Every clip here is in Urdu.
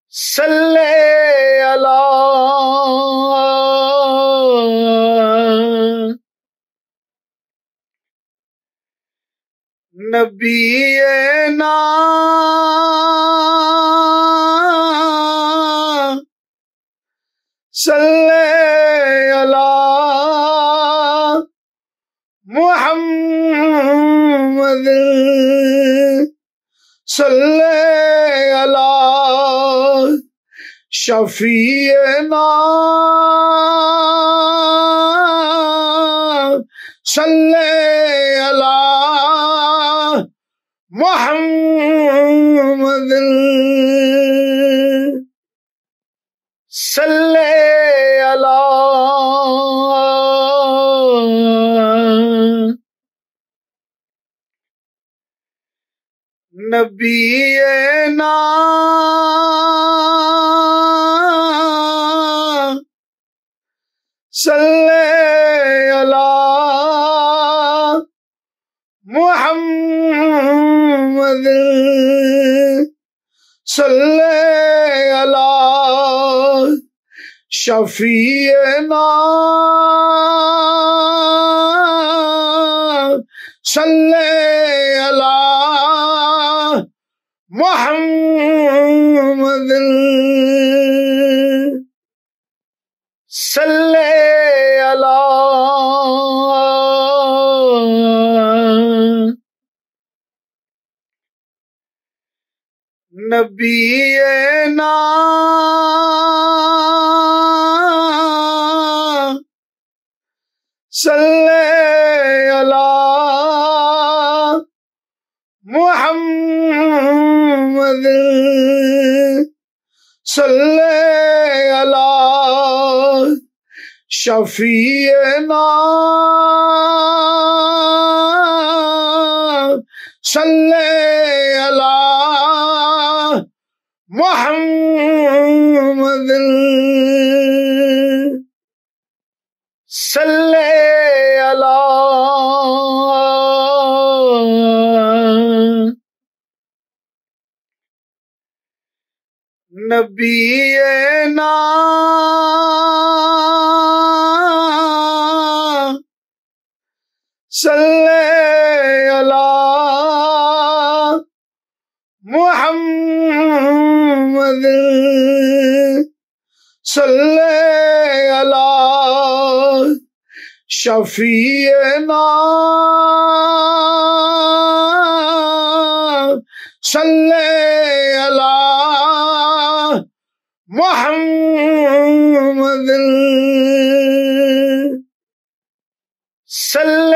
صلی علی نبینا صلی علی محمد صلی علی شفیعنا صلی علی محمد صلی علی نبینا صلی علی محمد صلی علی شفیعنا صلی علی محمد صلی علی نبینا صلی علی محمد صلی علی شفیعنا صلی علی محمد صلی علی نبینا صلی علی محمد صلی علی شفیعنا صلی علی محمد صلی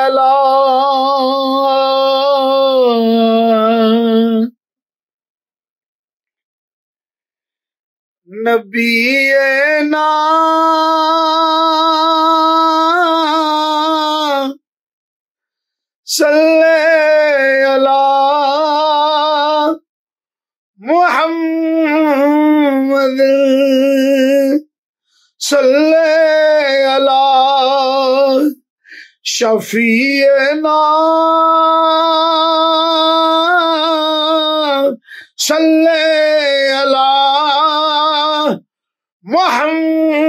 علی نبینا صلی علی محمد صلی علی شفیعنا صلی علی محمد